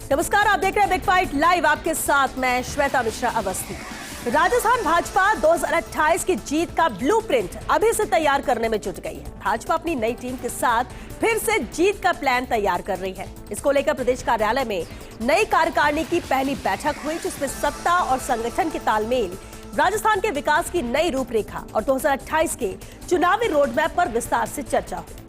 नमस्कार, आप देख रहे हैं बिग फाइट लाइव। आपके साथ मैं श्वेता मिश्रा अवस्थी। राजस्थान भाजपा 2028 की जीत का ब्लूप्रिंट अभी से तैयार करने में जुट गई है। भाजपा अपनी नई टीम के साथ फिर से जीत का प्लान तैयार कर रही है। इसको लेकर प्रदेश कार्यालय में नई कार्यकारिणी की पहली बैठक हुई, जिसमें सत्ता और संगठन के तालमेल, राजस्थान के विकास की नई रूपरेखा और 2028 के चुनावी रोडमैप पर विस्तार से चर्चा हुई।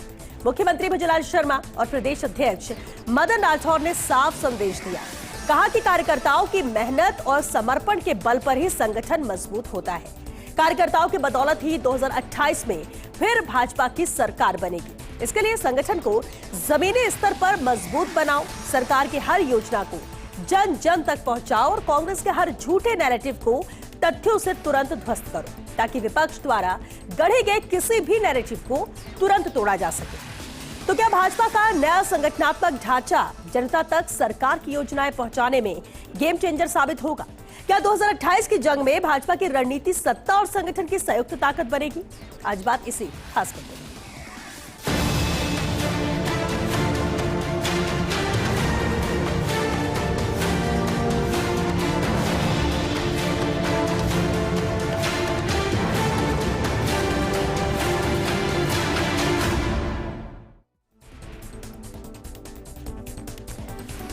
मुख्यमंत्री भजनलाल शर्मा और प्रदेश अध्यक्ष मदन राठौर ने साफ संदेश दिया। कहा कि कार्यकर्ताओं की मेहनत और समर्पण के बल पर ही संगठन मजबूत होता है। कार्यकर्ताओं की बदौलत ही 2028 में फिर भाजपा की सरकार बनेगी। इसके लिए संगठन को जमीनी स्तर पर मजबूत बनाओ, सरकार की हर योजना को जन जन तक पहुंचाओ और कांग्रेस के हर झूठे नैरेटिव को तथ्यों से तुरंत ध्वस्त करो, ताकि विपक्ष द्वारा गढ़े गए किसी भी नैरेटिव को तुरंत तोड़ा जा सके। तो क्या भाजपा का नया संगठनात्मक ढांचा जनता तक सरकार की योजनाएं पहुंचाने में गेम चेंजर साबित होगा? क्या 2028 की जंग में भाजपा की रणनीति सत्ता और संगठन की संयुक्त ताकत बनेगी? आज बात इसी खास करते हैं।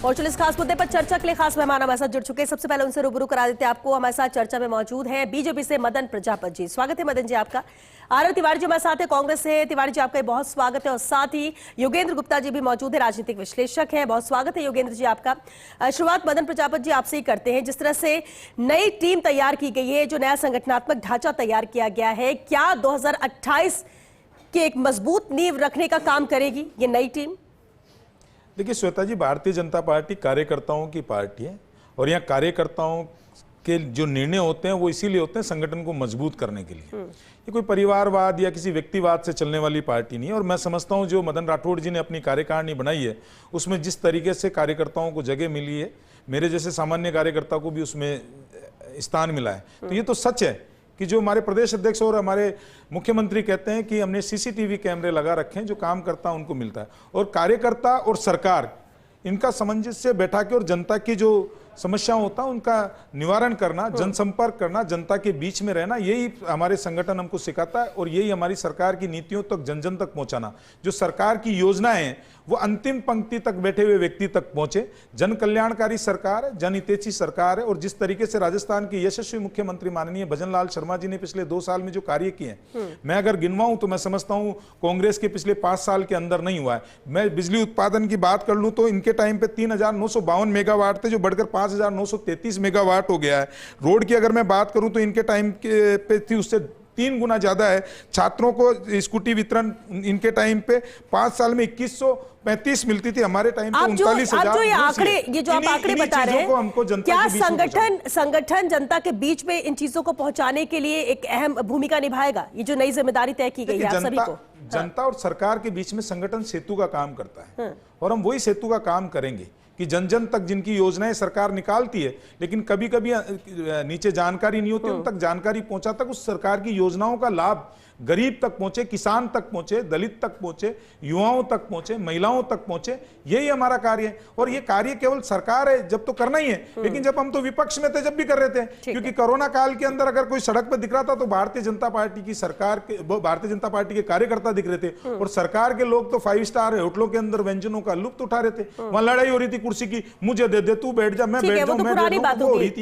और चलिए इस खास मुद्दे पर चर्चा के लिए खास मेहमान हमारे साथ जुड़ चुके हैं। सबसे पहले उनसे रूबरू करा देते हैं आपको। हमारे साथ चर्चा में मौजूद हैं बीजेपी से मदन प्रजापति जी। स्वागत है मदन जी आपका। आरव तिवारी जी हमारे साथ है, कांग्रेस से। तिवारी जी आपका बहुत स्वागत है। और साथ ही योगेंद्र गुप्ता जी भी मौजूद है, राजनीतिक विश्लेषक हैं। बहुत स्वागत है योगेंद्र जी आपका। शुरुआत मदन प्रजापति जी आपसे ही करते हैं। जिस तरह से नई टीम तैयार की गई है, जो नया संगठनात्मक ढांचा तैयार किया गया है, क्या 2028 के एक मजबूत नींव रखने का काम करेगी ये नई टीम? देखिए श्वेता जी, भारतीय जनता पार्टी कार्यकर्ताओं की पार्टी है और यहाँ कार्यकर्ताओं के जो निर्णय होते हैं वो इसीलिए होते हैं संगठन को मजबूत करने के लिए। ये कोई परिवारवाद या किसी व्यक्तिवाद से चलने वाली पार्टी नहीं है। और मैं समझता हूँ जो मदन राठौड़ जी ने अपनी कार्यकारिणी बनाई है उसमें जिस तरीके से कार्यकर्ताओं को जगह मिली है, मेरे जैसे सामान्य कार्यकर्ता को भी उसमें स्थान मिला है, तो ये तो सच है कि जो हमारे प्रदेश अध्यक्ष और हमारे मुख्यमंत्री कहते हैं कि हमने सीसीटीवी कैमरे लगा रखे हैं, जो काम करता है उनको मिलता है। और कार्यकर्ता और सरकार इनका सामंजस्य बैठा के और जनता की जो समस्याओं होता है उनका निवारण करना, जनसंपर्क करना, जनता के बीच में रहना, यही हमारे संगठन हमको सिखाता है। और यही हमारी सरकार की नीतियों तक जन जन तक पहुंचाना, जो सरकार की योजनाएं हैं वो अंतिम पंक्ति तक बैठे हुए व्यक्ति तक पहुंचे। जन कल्याणकारी सरकार है, जनहितैषी सरकार है। और जिस तरीके से राजस्थान के यशस्वी मुख्यमंत्री माननीय भजनलाल शर्मा जी ने पिछले 2 साल में जो कार्य किए हैं, मैं अगर गिनवाऊं तो मैं समझता हूं कांग्रेस के पिछले 5 साल के अंदर नहीं हुआ है। मैं बिजली उत्पादन की बात कर लूं तो इनके टाइम पे 3952 मेगावाट थे, जो बढ़कर 5933 मेगावाट हो गया है। रोड की अगर मैं बात करूं तो इनके टाइम पे थी उससे 3 गुना ज्यादा है। छात्रों को स्कूटी वितरण इनके टाइम पे 5 साल में 2135 मिलती थी, हमारे टाइम पे 39,000। ये जो आप आंकड़े बता रहे हैं, क्या संगठन जनता के बीच में इन चीजों को पहुंचाने के लिए एक अहम भूमिका निभाएगा? ये जो नई जिम्मेदारी तय की गई है आप सभी को। जनता और सरकार के बीच में संगठन सेतु का काम करता है और हम वही सेतु का काम करेंगे कि जन जन तक जिनकी योजनाएं सरकार निकालती है, लेकिन कभी कभी नीचे जानकारी नहीं होती, उन तक जानकारी पहुंचा तक उस सरकार की योजनाओं का लाभ गरीब तक पहुंचे, किसान तक पहुंचे, दलित तक पहुंचे, युवाओं तक पहुंचे, महिलाओं तक पहुंचे, यही हमारा कार्य है। और ये कार्य केवल सरकार है जब तो करना ही है, लेकिन जब हम तो विपक्ष में थे जब भी कर रहे थे, क्योंकि कोरोना काल के अंदर अगर कोई सड़क पर दिख रहा था तो भारतीय जनता पार्टी की सरकार के, भारतीय जनता पार्टी के कार्यकर्ता दिख रहे थे। और सरकार के लोग तो 5 स्टार होटलों के अंदर व्यंजनों का लुत्फ उठा रहे थे। वहां लड़ाई हो रही थी कुर्सी की, मुझे दे दे, तू बैठ जा, मैं बैठ जाऊं, मैं बैठ जाऊं, हो रही थी।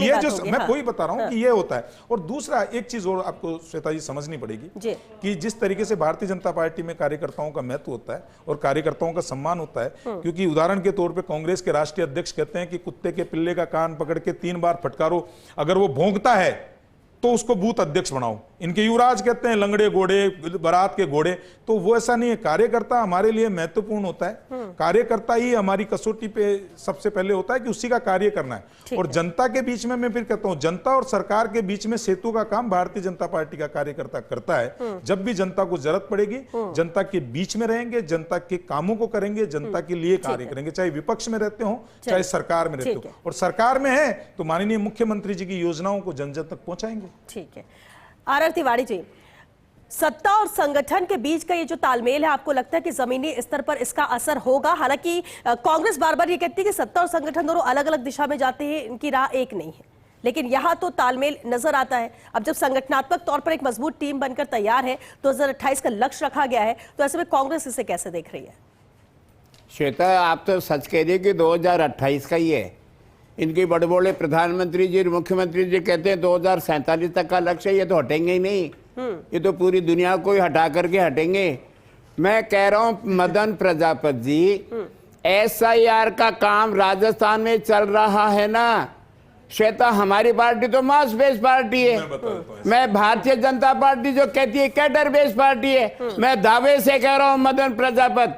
ये जो मैं कोई बता रहा हूं कि ये होता है। और दूसरा एक चीज और आपको श्वेता जी समझनी पड़ेगी कि जिस तरीके से भारतीय जनता पार्टी में कार्यकर्ताओं का महत्व होता है और कार्यकर्ताओं का सम्मान होता है, क्योंकि उदाहरण के तौर पे कांग्रेस के राष्ट्रीय अध्यक्ष कहते हैं कि कुत्ते के पिल्ले का कान पकड़ के 3 बार फटकारो, अगर वो भौंकता है तो उसको बूथ अध्यक्ष बनाओ। इनके युवराज कहते हैं लंगड़े घोड़े, बारात के घोड़े, तो वो ऐसा नहीं है। कार्यकर्ता हमारे लिए महत्वपूर्ण होता है। कार्यकर्ता ही हमारी कसौटी पे सबसे पहले होता है कि उसी का कार्य करना है। और जनता के बीच में मैं फिर कहता हूं, जनता और सरकार के बीच में सेतु का काम भारतीय जनता पार्टी का कार्यकर्ता करता है। जब भी जनता को जरूरत पड़ेगी, जनता के बीच में रहेंगे, जनता के कामों को करेंगे, जनता के लिए कार्य करेंगे, चाहे विपक्ष में रहते हो चाहे सरकार में रहते हो। और सरकार में है तो माननीय मुख्यमंत्री जी की योजनाओं को जन जन तक पहुंचाएंगे। ठीक है। आरव तिवारी जी, सत्ता और संगठन के बीच का ये जो तालमेल है, आपको लगता है कि जमीनी स्तर पर इसका असर होगा? हालांकि कांग्रेस बार बार ये कहती है कि सत्ता और संगठन दोनों अलग अलग दिशा में जाते हैं, इनकी राह एक नहीं है, लेकिन यहां तो तालमेल नजर आता है। अब जब संगठनात्मक तौर पर एक मजबूत टीम बनकर तैयार है, 2028 का लक्ष्य रखा गया है, तो ऐसे में कांग्रेस इसे कैसे देख रही है? श्वेता, आप तो सच कह रही है कि 2028 का ही है। इनके बड़े बड़े प्रधानमंत्री जी, मुख्यमंत्री जी कहते हैं 2047 तक का लक्ष्य, ये तो हटेंगे ही नहीं, ये तो पूरी दुनिया को ही हटा करके हटेंगे। मैं कह रहा हूं मदन प्रजापति जी, SIR का काम राजस्थान में चल रहा है ना श्वेता, हमारी पार्टी तो मास बेस्ड पार्टी है। मैं भारतीय जनता पार्टी जो कहती है कैडर बेस्ड पार्टी है। मैं दावे से कह रहा हूं मदन प्रजापति,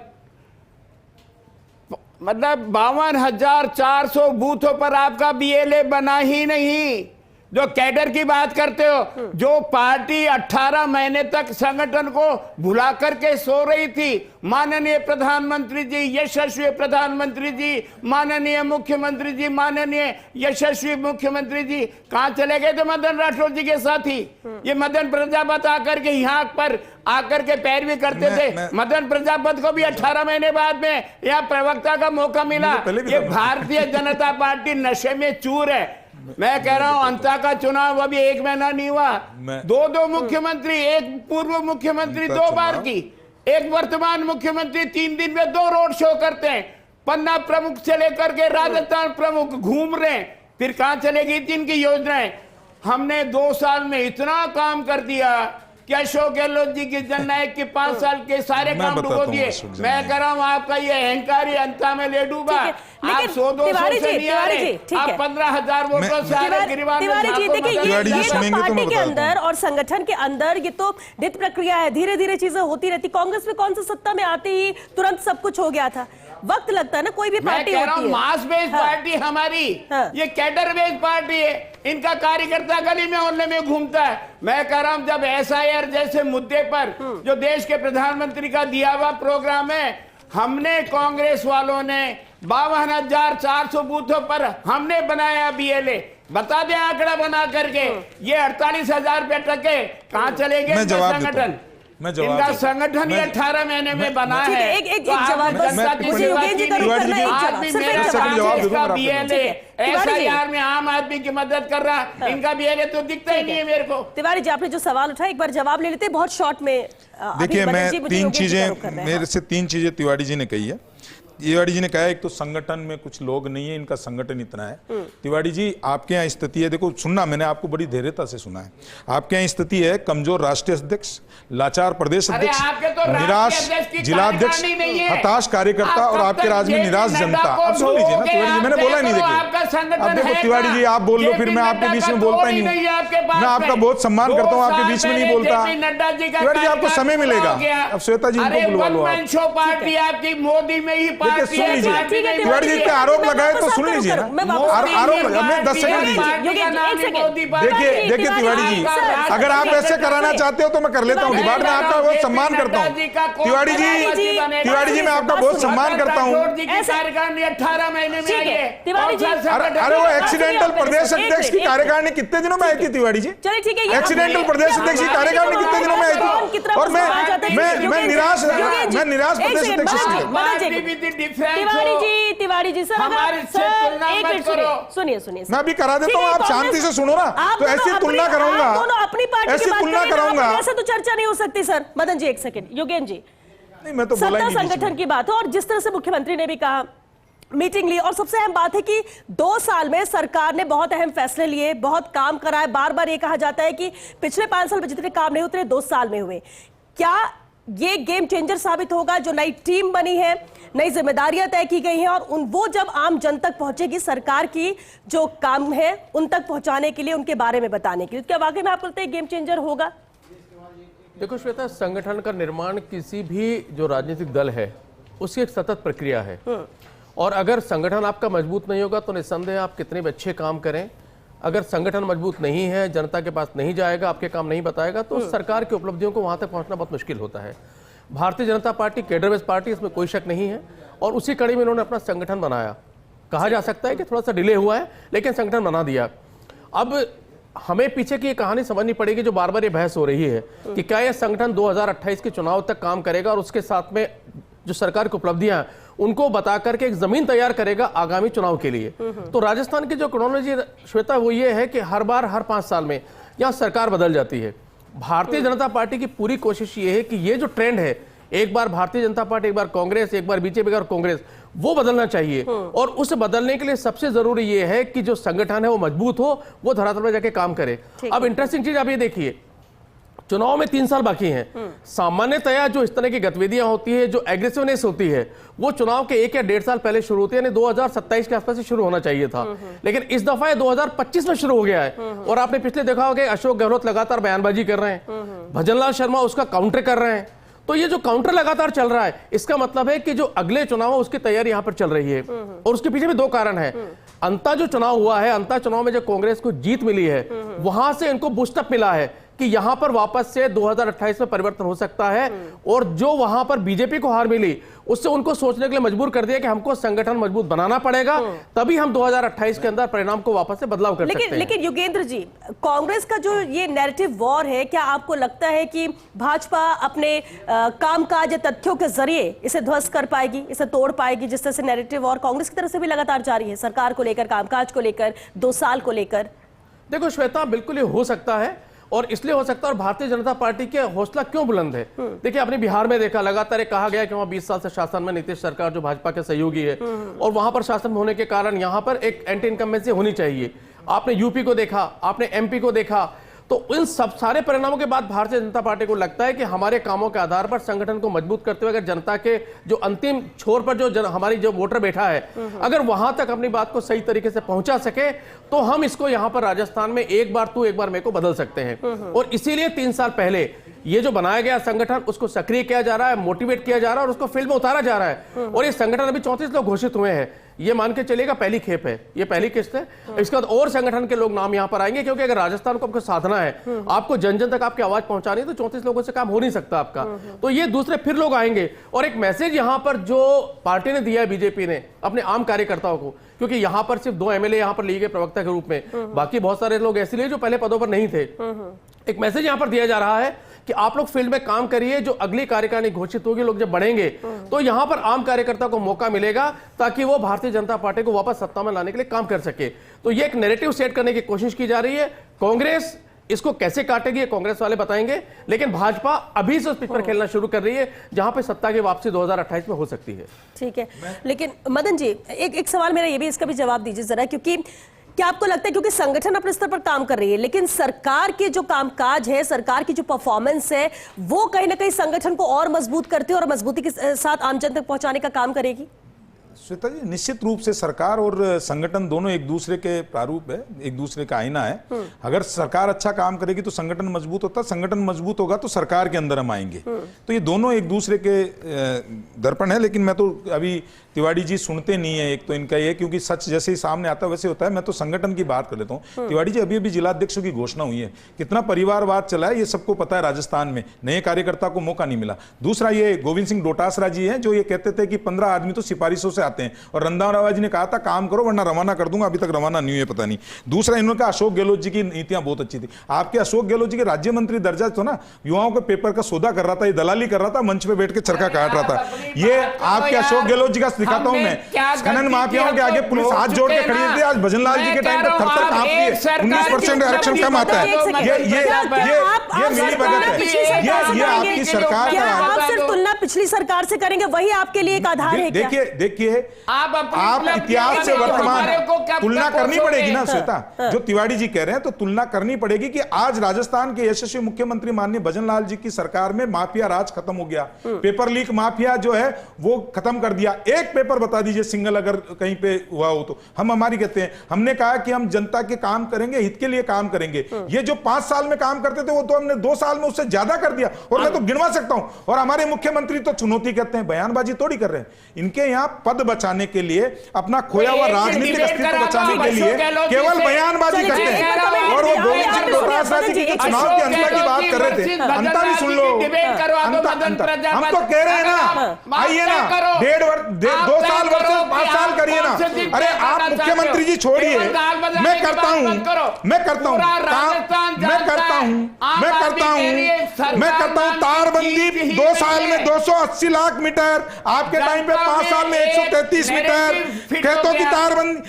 मतलब 52,400 बूथों पर आपका BLA बना ही नहीं। जो कैडर की बात करते हो, जो पार्टी 18 महीने तक संगठन को भुला करके सो रही थी, माननीय प्रधानमंत्री जी, यशस्वी प्रधानमंत्री जी, माननीय मुख्यमंत्री जी, माननीय यशस्वी मुख्यमंत्री जी, कहां चले गए थे मदन राठौर जी के साथी? ये मदन प्रजापति आकर के यहाँ पर आकर के पैरवी करते थे। मदन प्रजापति को भी 18 महीने बाद में यहाँ प्रवक्ता का मौका मिला। ये भारतीय जनता पार्टी नशे में चूर है। मैं कह रहा हूं अंता का चुनाव अभी 1 महीना नहीं हुआ, दो मुख्यमंत्री, एक पूर्व मुख्यमंत्री 2 बार की, एक वर्तमान मुख्यमंत्री 3 दिन में 2 रोड शो करते हैं। पन्ना प्रमुख से लेकर के राजस्थान प्रमुख घूम रहे हैं, फिर कहां चलेगी इनकी योजनाएं? हमने 2 साल में इतना काम कर दिया कि अशोक गहलोत जी की जननायक के 5 साल के सारे काम डुबो दिए। मैं कह रहा हूं आपका ये अहंकारी अंता में ले डूबा। आप 100-200 से नहीं आ रहे, आप 15,000 वोटों से आ रहे। तिवारी जी, देखिए ये पार्टी के अंदर और संगठन के अंदर ये तो नित्य प्रक्रिया है, धीरे धीरे चीजें होती रहती। कांग्रेस में कौन सा सत्ता में आते ही तुरंत सब कुछ हो गया था? वक्त लगता है ना, कोई भी पार्टी होती है। मास बेस्ड पार्टी हमारी, ये कैडर बेस्ड पार्टी है। इनका कार्यकर्ता गली में मोहल्ले में घूमता है। मैं कह रहा हूं जब SIR जैसे मुद्दे पर जो देश के प्रधानमंत्री का दिया हुआ प्रोग्राम है, हमने कांग्रेस वालों ने 52,400 बूथों पर हमने बनाया BLA। बता दें आंकड़ा बना करके, ये 48,000 रुपए टके कहां चले गए संगठन? इनका संगठन ही 18 महीने में बना है। एक जवाब SIR में आम आदमी की मदद कर रहा, इनका BLA तो दिखता ही नहीं है मेरे को। तिवारी जी, आपने जो सवाल उठाया एक बार जवाब ले लेते हैं बहुत शॉर्ट में। देखिए, मैं 3 चीजें, मेरे से 3 चीजें तिवारी जी ने कही है। तिवारी जी ने कहा एक तो संगठन में कुछ लोग नहीं है, इनका संगठन इतना है। तिवारी जी, आपके यहाँ स्थिति है, देखो सुनना, मैंने आपको बड़ी धैर्यता से सुना है। आपके यहाँ स्थिति है कमजोर राष्ट्रीय अध्यक्ष, लाचार प्रदेश अध्यक्ष, निराश जिलाध्यक्ष, हताश कार्यकर्ता और आपके राज्य में निराश जनता। अब सुन लीजिए ना तिवारी जी, मैंने बोला ही नहीं। देखिए अब देखो तिवारी जी, आप बोल लो, फिर मैं आपके बीच में बोलता ही नहीं। मैं आपका बहुत सम्मान करता हूँ, आपके बीच में नहीं बोलता। तिवारी जी, आपको समय मिलेगा। अब श्वेता जी को बुलवा लो। पार्टी आपकी मोदी में ही सुन लीजिए, तिवारी जी पे आरोप लगाए तो सुन लीजिए ना। आरोप, हमें 10 सेकंड दीजिए। देखिए तिवारी जी, अगर आप ऐसे कराना चाहते हो तो मैं कर लेता हूँ डिबाट। मैं आपका बहुत सम्मान करता हूँ तिवारी जी, मैं आपका बहुत सम्मान करता हूँ। 18 महीने में अरे वो एक्सीडेंटल प्रदेश अध्यक्ष की कार्यकारिणी कितने दिनों में आई थी तिवारी जी? एक्सीडेंटल प्रदेश अध्यक्ष की कार्यकारिणी कितने दिनों में आई थी? और मैं निराश प्रदेश अध्यक्ष। तिवारी जी सर, सुनिए मैं अभी करा देता हूँ, आप शांति से सुनो ना। तो ऐसी तुलना कराऊंगा, अपनी पार्टी ऐसी तुलना कराऊंगा, ऐसे तो चर्चा नहीं हो सकती सर। मदन जी 1 सेकंड। योगेन जी, नहीं मैं तो बोला ही नहीं। संगठन की बात है और जिस तरह से मुख्यमंत्री ने भी कहा, मीटिंग ली, और सबसे अहम बात है कि 2 साल में सरकार ने बहुत अहम फैसले लिए, बहुत काम कराए। बार बार ये कहा जाता है कि पिछले 5 साल में जितने काम नहीं उतने 2 साल में हुए। क्या ये गेम चेंजर साबित होगा? जो नई टीम बनी है, नई जिम्मेदारियां तय की गई हैं और वो जब आम जन तक पहुंचेगी, सरकार की जो काम है उन तक पहुंचाने के लिए, उनके बारे में बताने के लिए, क्या वाकई में आपको लगता है गेम चेंजर होगा? देखो श्वेता, संगठन का निर्माण किसी भी जो राजनीतिक दल है उसकी एक सतत प्रक्रिया है। और अगर संगठन आपका मजबूत नहीं होगा तो निस्संदेह आप कितने भी अच्छे काम करें, अगर संगठन मजबूत नहीं है, जनता के पास नहीं जाएगा, आपके काम नहीं बताएगा, तो सरकार की उपलब्धियों को वहां तक पहुंचना बहुत मुश्किल होता है। Bharatiya Janata party cadre based party, इसमें कोई शक नहीं है, और उसी कड़ी में इन्होंने अपना संगठन बनाया। कहा जा सकता है कि थोड़ा सा डिले हुआ है, लेकिन संगठन बना दिया। अब हमें पीछे की ये कहानी समझनी पड़ेगी जो बार बार ये बहस हो रही है कि क्या यह संगठन 2028 के चुनाव तक काम करेगा और उसके साथ में जो सरकार की उपलब्धियां हैं उनको बता करके एक जमीन तैयार करेगा आगामी चुनाव के लिए। तो राजस्थान की जो क्रोनोलॉजी श्वेता वो ये है कि हर बार हर 5 साल में यहाँ सरकार बदल जाती है। भारतीय जनता पार्टी की पूरी कोशिश ये है कि ये जो ट्रेंड है, एक बार भारतीय जनता पार्टी, एक बार कांग्रेस, एक बार बीजेपी, एक बार कांग्रेस, वो बदलना चाहिए। और उसे बदलने के लिए सबसे जरूरी ये है कि जो संगठन है वो मजबूत हो, वो धरातल पर जाके काम करे। अब इंटरेस्टिंग चीज आप ये देखिए, चुनाव में 3 साल बाकी हैं। सामान्यतया जो इस तरह की गतिविधियां होती है, जो एग्रेसिवनेस होती है, वो चुनाव के 1 या 1.5 साल पहले शुरू होती है, यानी 2027 के आसपास से शुरू होना चाहिए था। लेकिन इस दफा ये 2025 में शुरू हो गया है। और आपने पिछले देखा होगा अशोक गहलोत लगातार बयानबाजी कर रहे हैं, भजनलाल शर्मा उसका काउंटर कर रहे हैं। तो ये जो काउंटर लगातार चल रहा है, इसका मतलब है कि जो अगले चुनाव उसकी तैयारी यहां पर चल रही है। और उसके पीछे भी 2 कारण है। अंता जो चुनाव हुआ है, अंता चुनाव में जो कांग्रेस को जीत मिली है, वहां से इनको बूस्टअप मिला है कि यहां पर वापस से 2028 में परिवर्तन हो सकता है। और जो वहां पर बीजेपी को हार मिली, उससे उनको सोचने के लिए मजबूर कर दिया कि हमको संगठन मजबूत बनाना पड़ेगा, तभी हम 2028 के अंदर परिणाम को वापस से बदलाव कर सकते हैं। लेकिन योगेंद्र जी, कांग्रेस का जो ये नैरेटिव वॉर है, क्या आपको लगता है कि भाजपा अपने कामकाज या तथ्यों के जरिए इसे ध्वस्त कर पाएगी, इसे तोड़ पाएगी? जिस तरह से नैरेटिव वॉर कांग्रेस की तरफ से भी लगातार जारी है, सरकार को लेकर, कामकाज को लेकर, 2 साल को लेकर। देखो श्वेता, बिल्कुल ये हो सकता है, और इसलिए हो सकता है। और भारतीय जनता पार्टी के हौसला क्यों बुलंद है? देखिए, आपने बिहार में देखा, लगातार ये कहा गया कि वहां 20 साल से शासन में नीतीश सरकार जो भाजपा के सहयोगी है, और वहां पर शासन होने के कारण यहां पर एक एंटी इनकम्बेंसी होनी चाहिए। आपने यूपी को देखा, आपने एमपी को देखा। तो इन सब सारे परिणामों के बाद भारतीय जनता पार्टी को लगता है कि हमारे कामों के आधार पर संगठन को मजबूत करते हुए अगर जनता के जो अंतिम छोर पर जो हमारी जो वोटर बैठा है, अगर वहां तक अपनी बात को सही तरीके से पहुंचा सके, तो हम इसको यहां पर राजस्थान में एक बार तू एक बार मेरे को बदल सकते हैं। और इसीलिए 3 साल पहले ये जो बनाया गया संगठन, उसको सक्रिय किया जा रहा है, मोटिवेट किया जा रहा है, और उसको फील्ड में उतारा जा रहा है। और ये संगठन अभी 34 लोग घोषित हुए हैं। ये मान के चलेगा पहली खेप है, ये पहली किस्त है। इसके बाद और संगठन के लोग नाम यहां पर आएंगे, क्योंकि अगर राजस्थान को आपको साधना है, आपको जन जन तक आपकी आवाज पहुंचानी है, तो 34 लोगों से काम हो नहीं सकता आपका। तो ये दूसरे फिर लोग आएंगे। और एक मैसेज यहां पर जो पार्टी ने दिया है, बीजेपी ने अपने आम कार्यकर्ताओं को, क्योंकि यहां पर सिर्फ 2 एमएलए यहां पर लिए गए प्रवक्ता के रूप में, बाकी बहुत सारे लोग ऐसे लिए जो पहले पदों पर नहीं थे। एक मैसेज यहां पर दिया जा रहा है कि आप लोग फील्ड में काम करिए, जो अगली कार्यकारिणी घोषित होगी, लोग जब बढ़ेंगे, तो यहां पर आम कार्यकर्ता को मौका मिलेगा ताकि वो भारतीय जनता पार्टी को वापस सत्ता में लाने के लिए काम कर सके। तो ये एक नैरेटिव सेट करने की कोशिश की जा रही है। कांग्रेस इसको कैसे काटेगी, ये कांग्रेस वाले बताएंगे, लेकिन भाजपा अभी से उस पिच पर खेलना शुरू कर रही है जहां पे सत्ता की वापसी 2028 में हो सकती है। ठीक है, लेकिन मदन जी, एक सवाल मेरा ये भी, इसका भी जवाब दीजिए जरा, क्योंकि क्या आपको लगता है, क्योंकि संगठन अपने स्तर पर काम कर रही है, लेकिन सरकार के जो कामकाज है, सरकार की जो परफॉर्मेंस है, वो कहीं ना कहीं संगठन को और मजबूत करती है और मजबूती के साथ आम जन तक पहुंचाने का काम करेगी? श्वेता जी, निश्चित रूप से सरकार और संगठन दोनों एक दूसरे के प्रारूप है, एक दूसरे का आईना है। अगर सरकार अच्छा काम करेगी तो संगठन मजबूत होता है, संगठन मजबूत होगा तो सरकार के अंदर हम आएंगे। तो ये दोनों एक दूसरे के दर्पण है। लेकिन मैं तो अभी तिवारी जी सुनते नहीं है, एक तो इनका ये, क्योंकि सच जैसे ही सामने आता है वैसे होता है। मैं तो संगठन की बात कर लेता हूँ। तिवारी जी, अभी अभी जिलाध्यक्षों की घोषणा हुई है, कितना परिवारवाद चला है ये सबको पता है। राजस्थान में नए कार्यकर्ता को मौका नहीं मिला। दूसरा, ये गोविंद सिंह डोटासरा जी हैं जो ये कहते थे कि 15 आदमी तो सिफारिशों से आते हैं, और रंधावा जी ने कहा था काम करो वरना रवाना कर दूंगा, अभी तक रवाना नहीं हुए, पता नहीं। दूसरा, इन्होंने कहा अशोक गहलोत जी की नीतियां बहुत अच्छी थी। आपके अशोक गहलोत जी के राज्य मंत्री दर्जा तो ना, युवाओं के पेपर का सौदा कर रहा था, ये दलाली कर रहा था, मंच पे बैठ के चरखा काट रहा था। ये आपके अशोक गहलोत जी का दिखाता हूं मैं। खनन माफियाओं के आगे पुलिस हाथ जोड़ के खड़ी थी। आज भजनलाल जी के टाइम पे थर-थर कांपती है। 19% आरक्षण कम आता है। ये मिली भगत है। ये आपकी सरकार का, आप सिर्फ तुलना पिछली सरकार से करेंगे, वही आपके लिए एक आधार है क्या? देखिए आप इतिहास से वर्तमान तुलना करनी पड़ेगी ना श्वेता। जो तिवारी जी कह रहे हैं तो तुलना करनी पड़ेगी कि आज राजस्थान के यशस्वी मुख्यमंत्री माननीय भजनलाल जी की सरकार में माफिया राज खत्म हो गया। पेपर लीक माफिया जो है वो खत्म कर दिया। एक पेपर बता दीजिए सिंगल अगर कहीं पे हुआ हो तो। हम हमारी कहते हैं, हमने कहा कि हम जनता के काम करेंगे, हित के लिए काम करेंगे। ये जो 5 साल में काम करते थे वो तो हमने 2 साल में उससे ज्यादा कर दिया, और मैं तो गिनवा सकता हूं। और हमारे मुख्यमंत्री तो चुनौती कहते हैं, बयानबाजी थोड़ी कर रहे हैं। इनके यहां पद बचाने के लिए, अपना खोया हुआ राजनीतिक अस्तित्व बचाने के लिए केवल बयानबाजी करते हैं। और वो गोविंद सिंह डोटासरा जी की चुनाव के अंतर की बात कर रहे थे, अंतर भी सुन लो। हम तो कह रहे हैं ना, आइए ना, 2 साल 5 साल करिए ना। अरे आप मुख्यमंत्री जी छोड़िए, मैं करता हूँ तारबंदी 2 साल में 280 लाख मीटर, आपके टाइम पे 5 साल में 133 मीटर, खेतों की तारबंदी,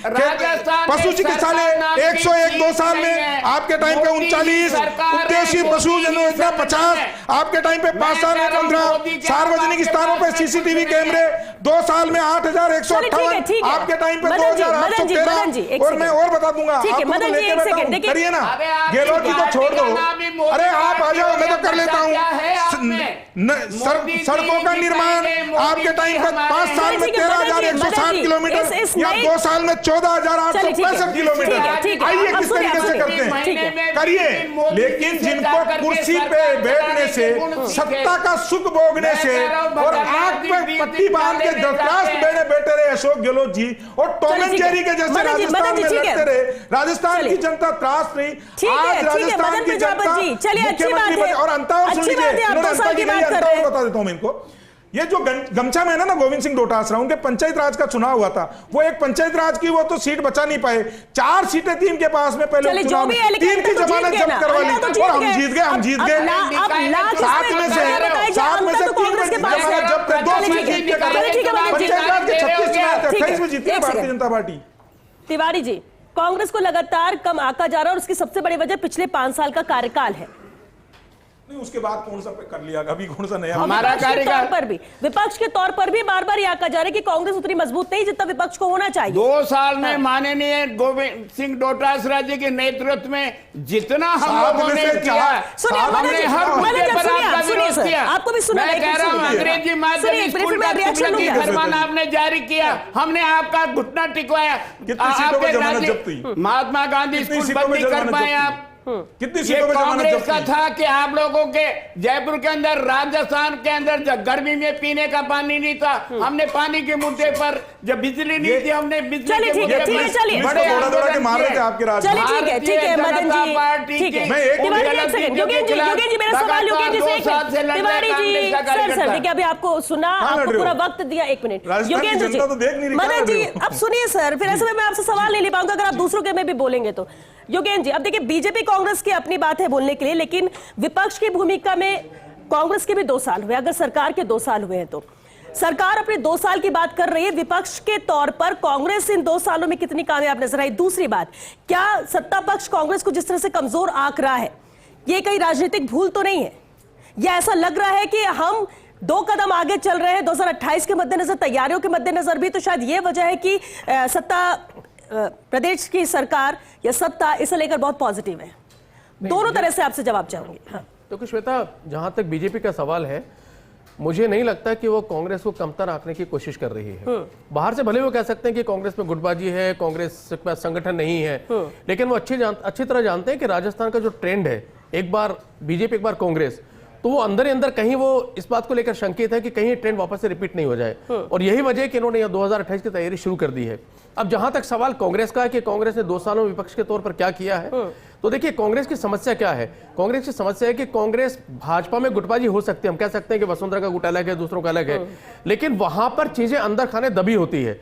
पशु चिकित्सालय 101 2 साल में, आपके टाइम पे 39, उद्देश्य पशु योजना 50, आपके टाइम पे 5 साल में 15, सार्वजनिक स्थानों पे सीसीटीवी कैमरे 2 साल में 8,158, आपके टाइम पे 2,813, और मैं और बता दूंगा आपको, तो लेके बैठा हूं, करिए ना, गहलोत जी को छोड़ दो, अरे आप आ जाओ, मैं तो कर लेता हूं। सड़कों का निर्माण आपके टाइम पर 5 साल में 13,160 किलोमीटर या 2 साल में 14,865 किलोमीटर। आइए किस तरीके से करते हैं, करिए। लेकिन जिनको कुर्सी पे बैठने से, सत्ता का सुख भोगने से और आंख में पट्टी बांध के धृतराष्ट्र बैठे रहे अशोक गहलोत जी, और टॉम एंड जेरी के जैसे राजस्थान में लड़ते रहे, राजस्थान की जनता त्रास नहीं, आज राजस्थान की जनता मुख्यमंत्री, और अंता और सुन लीजिए, बता देता हूं मैं इनको, ये जो गमछा में ना गोविंद सिंह डोटासरा, उनके पंचायत राज का चुनाव हुआ था, वो एक पंचायत राज की वो तो सीट बचा नहीं पाए, 4 सीटें थी इनके पास में, पहले चुनाव 3 की जमानत जब्त करवा ली और हम जीत गए 7 में से 3 जमानत जब्त कर 2 सीट जीत के पंचायत राज के 36 चुनाव थे, 28 में जीती है भारतीय जनता पार्टी। तिवारी जी, कांग्रेस को लगातार कम आका जा रहा है और उसकी सबसे बड़ी वजह पिछले 5 साल का कार्यकाल है। नहीं, उसके बाद कौन सा कर लिया, अभी कौन सा नया हमारा कार्यकाल पर भी, विपक्ष के तौर पर भी बार बार ये आका जा रहा है कि कांग्रेस उतनी मजबूत नहीं जितना विपक्ष को होना चाहिए। 2 साल में माननीय गोविंद सिंह डोटासरा जी के नेतृत्व में जितना हम लोगों ने किया, हमने हर मुद्दे पर आपका विरोध किया। आपको भी सुना, मैं कह रहा हूं, अंग्रेजी माध्यम स्कूल का तुगलकी फरमान आपने जारी किया, हमने आपका घुटना टिकवाया, महात्मा गांधी स्कूल बंद नहीं कर पाए आप। कितनी ये सीटों पे जमानत कांग्रेस जब्त का की? था कि आप लोगों के जयपुर के अंदर, राजस्थान के अंदर जब गर्मी में पीने का पानी नहीं था, हमने पानी के मुद्दे पर, जब बिजली नहीं थी हमने बिजली के मुद्दे पर बड़े दौड़ा के मार रहे थे आपके राज। ठीक है मदन जी, ठीक है। तिवारी जी, एक सेकंड, योगेश जी मेरा सवाल योगेश जी से, तिवारी जी सर देखिए, अभी आपको सुना, आपको पूरा वक्त दिया, 1 मिनट योगेश जी, मदन जी अब सुनिए सर, फिर ऐसे में मैं आपसे सवाल नहीं ले पाऊंगा अगर आप दूसरों के में भी बोलेंगे तो। योगेश जी, अब देखिए, बीजेपी कांग्रेस की अपनी बात है बोलने के लिए, लेकिन विपक्ष की भूमिका में कांग्रेस के भी 2 साल हुए, अगर सरकार के 2 साल हुए हैं तो सरकार अपने 2 साल की बात कर रही है, विपक्ष के तौर पर कांग्रेस इन 2 सालों में कितनी कामयाब नजर आई? दूसरी बात, क्या सत्ता पक्ष कांग्रेस को जिस तरह से कमजोर आंक रहा है, ये कहीं राजनीतिक भूल तो नहीं है? या ऐसा लग रहा है कि हम 2 कदम आगे चल रहे हैं 2028 के मद्देनजर, तैयारियों के मद्देनजर भी, तो शायद ये वजह है कि प्रदेश की सरकार या सत्ता इसे लेकर बहुत पॉजिटिव है? दोनों तरह से आपसे जवाब चाहूंगी। हाँ। तो श्वेता, जहां तक बीजेपी का सवाल है, मुझे नहीं लगता कि वो कांग्रेस को कमतर आंकने की कोशिश कर रही है। बाहर से भले वो कह सकते हैं कि कांग्रेस में गुटबाजी है, कांग्रेस के पास संगठन नहीं है, लेकिन वो अच्छी तरह जानते हैं कि राजस्थान का जो ट्रेंड है, एक बार बीजेपी एक बार कांग्रेस, तो वो अंदर ही अंदर कहीं वो इस बात को लेकर शंकित है कि कहीं ट्रेंड वापस से रिपीट नहीं हो जाए, और यही वजह है कि इन्होंने 2028 की तैयारी शुरू कर दी है। अब जहां तक सवाल कांग्रेस का है कि कांग्रेस ने 2 सालों में विपक्ष के तौर पर क्या किया है, तो देखिए, कांग्रेस की समस्या क्या है? कांग्रेस की समस्या है कि कांग्रेस, भाजपा में गुटबाजी हो सकती है, हम कह सकते हैं कि वसुंधरा का गुट अलग है, दूसरों का अलग है, लेकिन वहां पर चीजें अंदर खाने दबी होती है।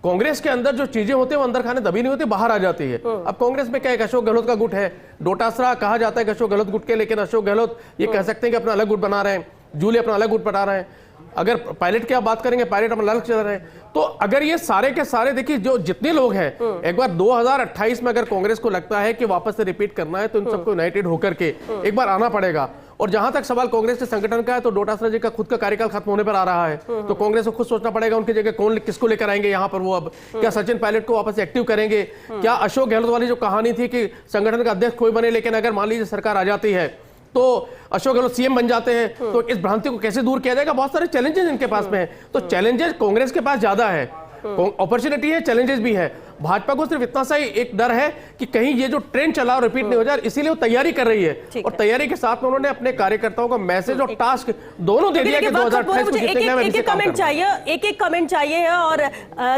कांग्रेस के अंदर जो चीजें होती है वो अंदर खाने दबी नहीं होती, बाहर आ जाती है। अब कांग्रेस में क्या है, अशोक गहलोत का गुट है, डोटासरा कहा जाता है कि अशोक गहलोत गुट के, लेकिन अशोक गहलोत ये कह सकते हैं कि अपना अलग गुट बना रहे हैं, जूली अपना अलग गुट बना रहे हैं। अगर पायलट की आप बात करेंगे, पायलट अपना अलग चल रहे हैं। तो अगर ये सारे के सारे देखिए, जो जितने लोग हैं, एक बार 2028 में अगर कांग्रेस को लगता है कि वापस से रिपीट करना है, तो इन सबको यूनाइटेड होकर के एक बार आना पड़ेगा। और जहां तक सवाल कांग्रेस के संगठन का है, तो डोटासरा जी का खुद का कार्यकाल खत्म होने पर आ रहा है, तो कांग्रेस को खुद सोचना पड़ेगा उनकी जगह कौन किसको लेकर आएंगे यहाँ पर। वो अब क्या सचिन पायलट को वापस एक्टिव करेंगे? क्या अशोक गहलोत वाली जो कहानी थी कि संगठन का अध्यक्ष कोई बने, लेकिन अगर मान लीजिए सरकार आ जाती है तो अशोक गहलोत सीएम बन जाते हैं, तो इस भ्रांति को कैसे दूर किया जाएगा? बहुत सारे चैलेंजेस इनके पास में है। तो चैलेंजेस कांग्रेस के पास ज्यादा है, अपॉर्चुनिटी है, चैलेंजेस भी है। भाजपा को सिर्फ इतना सा ही एक डर है कि कहीं ये जो ट्रेंड चला और रिपीट नहीं हो जाए, इसीलिए वो तैयारी कर रही है। और तैयारी के साथ में उन्होंने अपने कार्यकर्ताओं को मैसेज और टास्क दोनों दे दिया कि 2028 को जीतने में एक कमेंट चाहिए, एक कमेंट चाहिए। और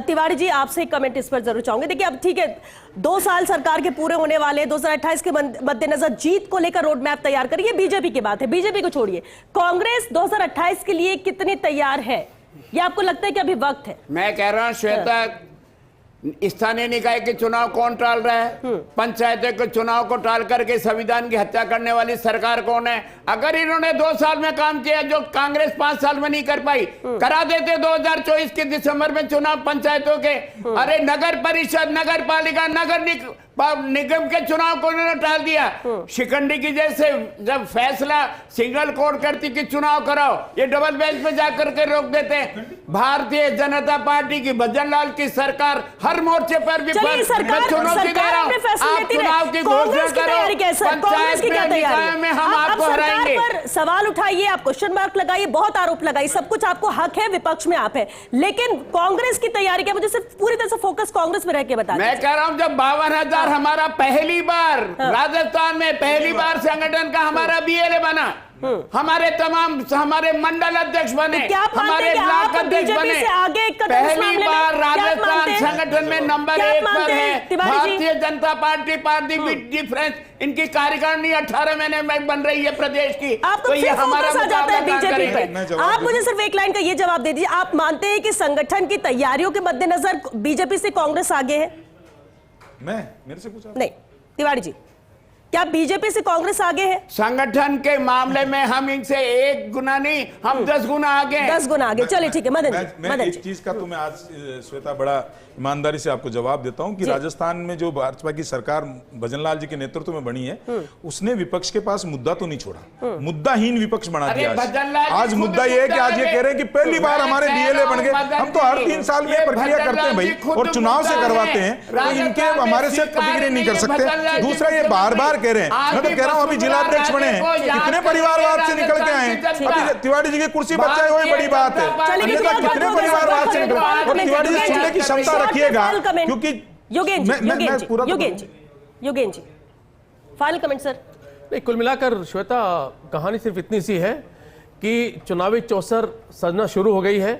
तिवारी जी, आपसे एक कमेंट इस पर जरूर चाहूंगे। देखिए, अब ठीक है, 2 साल सरकार के पूरे होने वाले, 2028 के मद्देनजर जीत को लेकर रोड मैप तैयार करिए, बीजेपी की बात है, बीजेपी को छोड़िए। कांग्रेस 2028 के लिए कितनी तैयार है, या आपको लगता है कि अभी वक्त है? मैं कह रहा हूं श्वेता, स्थानीय निकाय के चुनाव कौन टाल रहा है? पंचायतों के चुनाव को टाल करके संविधान की हत्या करने वाली सरकार कौन है? अगर इन्होंने 2 साल में काम किया जो कांग्रेस 5 साल में नहीं कर पाई, करा देते 2024 के दिसंबर में चुनाव पंचायतों के। अरे नगर परिषद, नगर पालिका, निगम के चुनाव को इन्होंने टाल दिया। शिकंडी की जैसे जब फैसला सिंगल कोर्ट करती कि चुनाव कराओ, ये डबल बेंच पे जाकर के रोक देते हैं। भारतीय जनता पार्टी की, भजन लाल की सरकार हर मोर्चे पर भी मैं चुनौती दे रहा हूं, आप चुनाव की घोषणा करो, पंचायत में हम आपको हराएंगे। सवाल उठाइए, आप क्वेश्चन मार्क लगाइए, बहुत आरोप लगाइए, सब कुछ आपको हक है, विपक्ष में आप है, लेकिन कांग्रेस की तैयारी क्या? मुझे सिर्फ पूरी तरह से फोकस कांग्रेस में रह के बता। मैं कह रहा हूं जब 52,000 हमारा पहली बार राजस्थान में पहली बार संगठन का हमारा बीएलए बना, हमारे मंडल अध्यक्ष बने, हमारे ब्लॉक अध्यक्ष बने, पहली बार राजस्थान संगठन में नंबर 1 पर है Bharatiya Janata party. Party with difference इनकी कार्यकारिणी 18 महीने में बन रही है प्रदेश की, तो ये हमारा बीजेपी पे। आप मुझे सिर्फ एक लाइन का ये जवाब दे दीजिए, आप मानते हैं कि संगठन की तैयारियों के मद्देनजर बीजेपी से कांग्रेस आगे है? मेरे से पूछा नहीं, तिवारी जी, क्या बीजेपी से कांग्रेस आगे है? संगठन के मामले में हम इनसे 1 गुना नहीं, हम 10 गुना आगे हैं। 10 गुना आगे। चलिए ठीक है, मदन जी, एक चीज का तो मैं आज श्वेता बड़ा ईमानदारी से आपको जवाब देता हूं कि राजस्थान में जो भाजपा की सरकार भजनलाल जी के नेतृत्व में बनी है, उसने विपक्ष के पास मुद्दा तो नहीं छोड़ा, मुद्दाहीन विपक्ष बना दिया। आज मुद्दा ये है कि आज ये कह रहे हैं कि पहली बार हमारे बीएलए बन गए। हम तो हर 3 साल में प्रक्रिया करते हैं भाई, और चुनाव से करवाते हैं, तो इनके हमारे से प्रतिक्रिया नहीं कर सकते। दूसरा, ये बार बार कह रहे हैं, मैं तो कह रहा हूं अभी जिलाध्यक्ष बने हैं, कितने परिवारवाद से निकल के आए। अभी तिवारी जी की कुर्सी बचाए हुई बड़ी बात है, कितने परिवारवाद से निकल। और तिवारी जी सुनने की क्षमता रखिएगा, क्योंकि योगेन जी फाइनल कमेंट सर। नहीं, कुल मिलाकर श्वेता कहानी सिर्फ इतनी सी है कि चुनावी चौसर सजना शुरू हो गई है।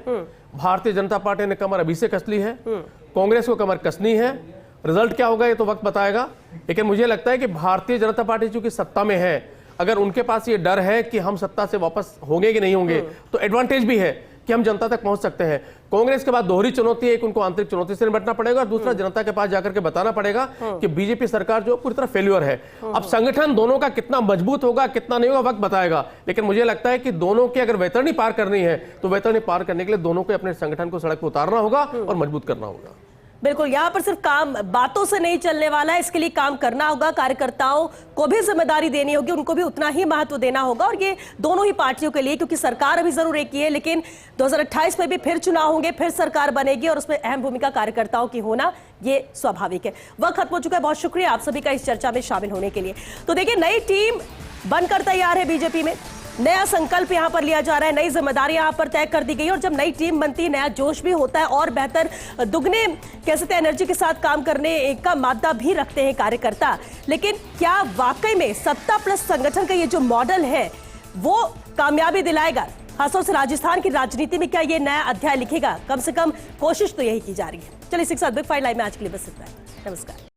भारतीय जनता पार्टी ने कमर अभी से कस ली है, कांग्रेस को कमर कसनी है। रिजल्ट क्या होगा ये तो वक्त बताएगा, लेकिन मुझे लगता है कि भारतीय जनता पार्टी चूंकि सत्ता में है, अगर उनके पास ये डर है कि हम सत्ता से वापस होंगे कि नहीं होंगे, तो एडवांटेज भी है कि हम जनता तक पहुंच सकते हैं। कांग्रेस के बाद दोहरी चुनौती है, एक उनको आंतरिक चुनौती से निपटना पड़ेगा, दूसरा जनता के पास जाकर के बताना पड़ेगा कि बीजेपी सरकार जो पूरी तरह फेल्यूर है। अब संगठन दोनों का कितना मजबूत होगा कितना नहीं होगा वक्त बताएगा, लेकिन मुझे लगता है कि दोनों की अगर वैतरणी पार करनी है तो वैतरणी पार करने के लिए दोनों को अपने संगठन को सड़क पर उतारना होगा और मजबूत करना होगा। बिल्कुल, यहाँ पर सिर्फ काम बातों से नहीं चलने वाला है, इसके लिए काम करना होगा, कार्यकर्ताओं को भी जिम्मेदारी देनी होगी, उनको भी उतना ही महत्व देना होगा, और ये दोनों ही पार्टियों के लिए, क्योंकि सरकार अभी जरूर एक ही है, लेकिन 2028 में भी फिर चुनाव होंगे, फिर सरकार बनेगी, और उसमें अहम भूमिका कार्यकर्ताओं की होना ये स्वाभाविक है। वक्त खत्म हो चुका है, बहुत शुक्रिया आप सभी का इस चर्चा में शामिल होने के लिए। तो देखिए, नई टीम बनकर तैयार है बीजेपी में, नया संकल्प यहां पर लिया जा रहा है, नई जिम्मेदारी यहां पर तय कर दी गई है, और जब नई टीम बनती है नया जोश भी होता है, और बेहतर दुगने कह सकते हैं एनर्जी के साथ काम करने का मादा भी रखते हैं कार्यकर्ता। लेकिन क्या वाकई में सत्ता प्लस संगठन का ये जो मॉडल है वो कामयाबी दिलाएगा? खासतौर से राजस्थान की राजनीति में क्या ये नया अध्याय लिखेगा? कम से कम कोशिश तो यही की जा रही है। चलिए इसी के साथ बिग फाइट लाइव में आज के लिए बस इतना है। नमस्कार।